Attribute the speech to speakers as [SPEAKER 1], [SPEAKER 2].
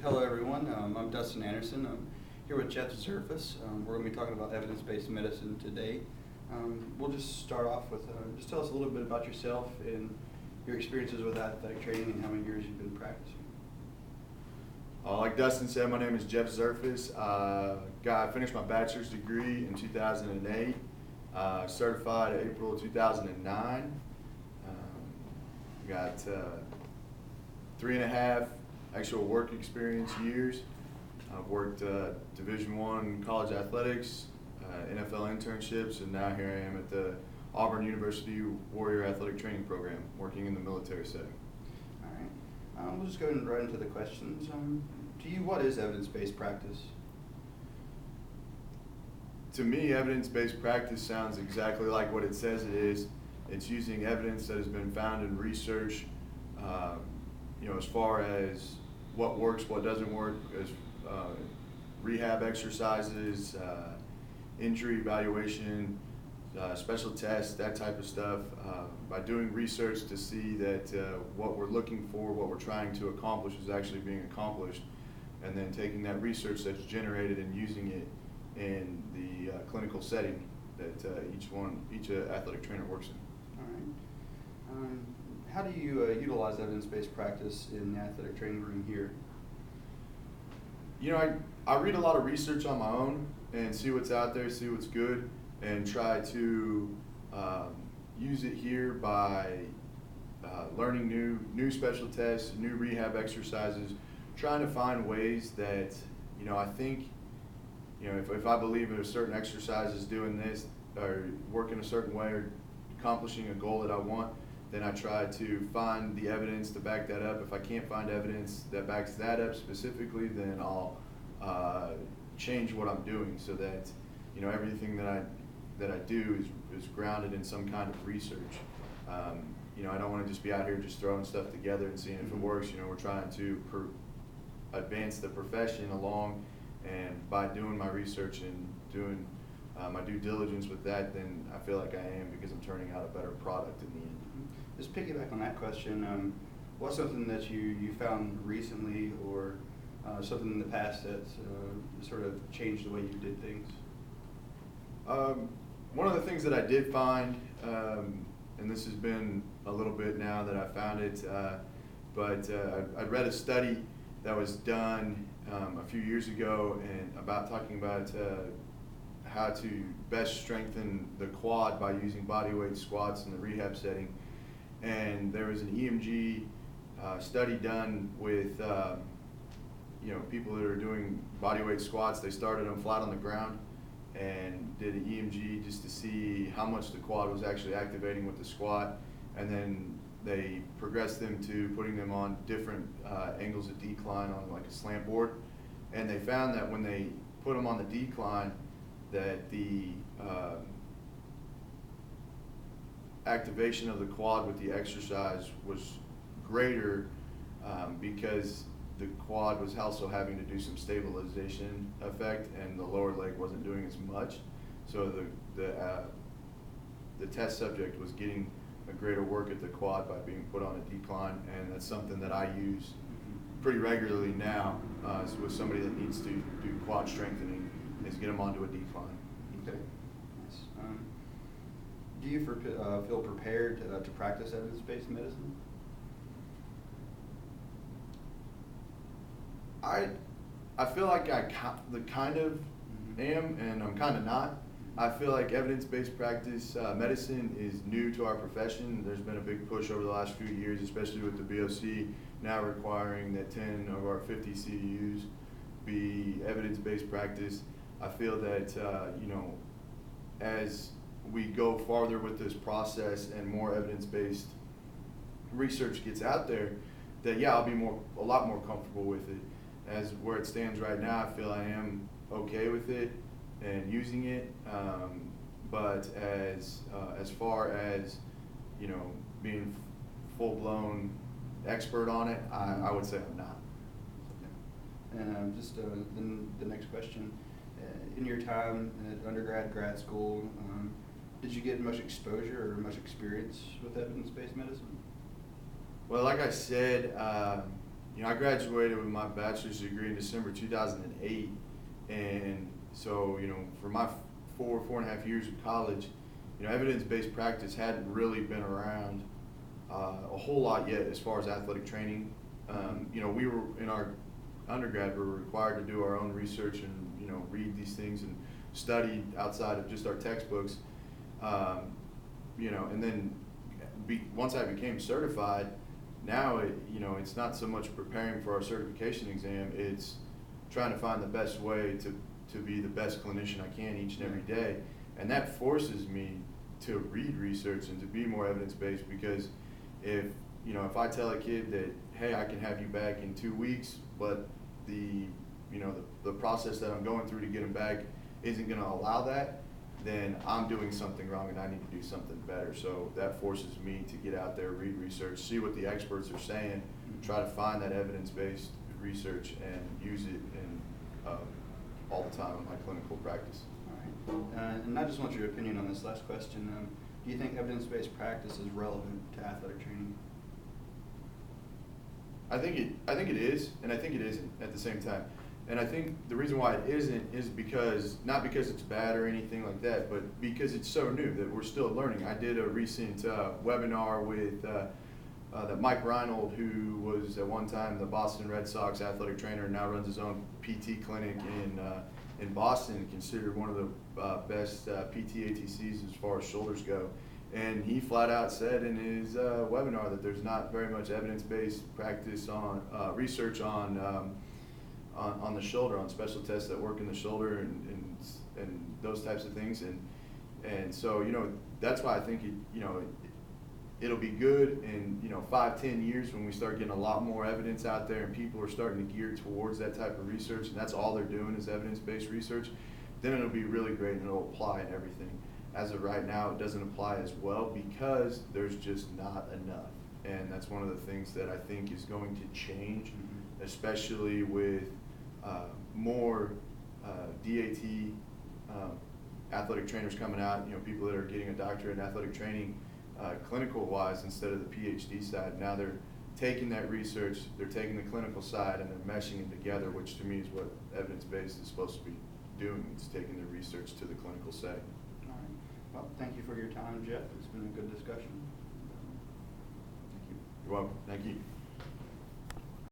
[SPEAKER 1] Hello everyone, I'm Dustin Anderson. I'm here with Jeff Zerfas. We're going to be talking about evidence-based medicine today. We'll just start off with, just tell us a little bit about yourself and your experiences with athletic training and how many years you've been practicing.
[SPEAKER 2] Like Dustin said, my name is Jeff Zerfas. I finished my bachelor's degree in 2008, certified April 2009. Got 3.5 actual work experience years. I've worked Division I college athletics, NFL internships, and now here I am at the Auburn University Warrior Athletic Training Program, working in the military setting.
[SPEAKER 1] All right, we'll just go right into the questions. To you, what is evidence-based practice?
[SPEAKER 2] To me, evidence-based practice sounds exactly like what it says it is. It's using evidence that has been found in research, as far as what works, what doesn't work, as rehab exercises, injury evaluation, special tests, that type of stuff. By doing research to see that what we're looking for, what we're trying to accomplish is actually being accomplished, and then taking that research that's generated and using it in the clinical setting that each athletic trainer works in.
[SPEAKER 1] All right. How do you utilize evidence-based practice in the athletic training room here?
[SPEAKER 2] I read a lot of research on my own and see what's out there, see what's good, and try to use it here by learning new special tests, new rehab exercises, trying to find ways that, I think, if I believe in a certain exercise is doing this or working a certain way or accomplishing a goal that I want, then I try to find the evidence to back that up. If I can't find evidence that backs that up specifically, then I'll change what I'm doing so that everything that I do is grounded in some kind of research. I don't want to just be out here just throwing stuff together and seeing if it works. We're trying to advance the profession along, and by doing my research and doing my due diligence with that, then I feel like I am, because I'm turning out a better product in the end.
[SPEAKER 1] Just piggyback on that question, what's something that you found recently or something in the past that sort of changed the way you did things?
[SPEAKER 2] One of the things that I did find, and this has been a little bit now that I found it, but I read a study that was done a few years ago and talking about how to best strengthen the quad by using bodyweight squats in the rehab setting. And there was an EMG study done with people that are doing bodyweight squats. They started them flat on the ground and did an EMG just to see how much the quad was actually activating with the squat, and then they progressed them to putting them on different angles of decline on like a slant board, and they found that when they put them on the decline, that the activation of the quad with the exercise was greater, because the quad was also having to do some stabilization effect, and the lower leg wasn't doing as much. So the test subject was getting a greater work at the quad by being put on a decline, and that's something that I use pretty regularly now with somebody that needs to do quad strengthening, is get them onto a decline.
[SPEAKER 1] Okay, nice. Do you feel prepared to practice evidence-based medicine?
[SPEAKER 2] I feel like I kind of am, and I'm kind of not. I feel like evidence-based practice medicine is new to our profession. There's been a big push over the last few years, especially with the BOC now requiring that 10 of our 50 CEUs be evidence-based practice. I feel that as we go farther with this process and more evidence-based research gets out there, that I'll be a lot more comfortable with it. As where it stands right now, I feel I am okay with it and using it, but as far as being full-blown expert on it, I would say I'm not.
[SPEAKER 1] And just the next question, in your time at undergrad, grad school, did you get much exposure or much experience with evidence-based medicine?
[SPEAKER 2] Well, like I said, I graduated with my bachelor's degree in December 2008, and so, for my 4.5 years of college, evidence-based practice hadn't really been around a whole lot yet as far as athletic training. We were in our undergrad, we were required to do our own research and read these things and study outside of just our textbooks. And then once I became certified, now it's not so much preparing for our certification exam, it's trying to find the best way to be the best clinician I can each and every day. And that forces me to read research and to be more evidence-based, because if I tell a kid that, hey, I can have you back in 2 weeks, but the process that I'm going through to get them back isn't going to allow that, then I'm doing something wrong and I need to do something better. So that forces me to get out there, read research, see what the experts are saying, try to find that evidence-based research and use it all the time in my clinical practice.
[SPEAKER 1] All right. And I just want your opinion on this last question. Do you think evidence-based practice is relevant to athletic training?
[SPEAKER 2] I think it is, and I think it isn't at the same time. And I think the reason why it isn't is because, not because it's bad or anything like that, but because it's so new that we're still learning. I did a recent webinar with Mike Reinold, who was at one time the Boston Red Sox athletic trainer and now runs his own PT clinic in Boston, considered one of the best PT ATCs as far as shoulders go. And he flat out said in his webinar that there's not very much evidence-based practice on research on the shoulder, on special tests that work in the shoulder and those types of things. And so, that's why I think it'll be good in 5-10 years when we start getting a lot more evidence out there and people are starting to gear towards that type of research, and that's all they're doing is evidence-based research. Then it'll be really great and it'll apply in everything. As of right now, it doesn't apply as well because there's just not enough. And that's one of the things that I think is going to change, especially with more DAT athletic trainers coming out, people that are getting a doctorate in athletic training clinical wise instead of the PhD side. Now they're taking that research, they're taking the clinical side and they're meshing it together, which to me is what evidence-based is supposed to be doing. It's taking the research to the clinical setting.
[SPEAKER 1] All right. Well, thank you for your time, Jeff. It's been a good discussion.
[SPEAKER 2] Thank you. You're welcome. Thank you.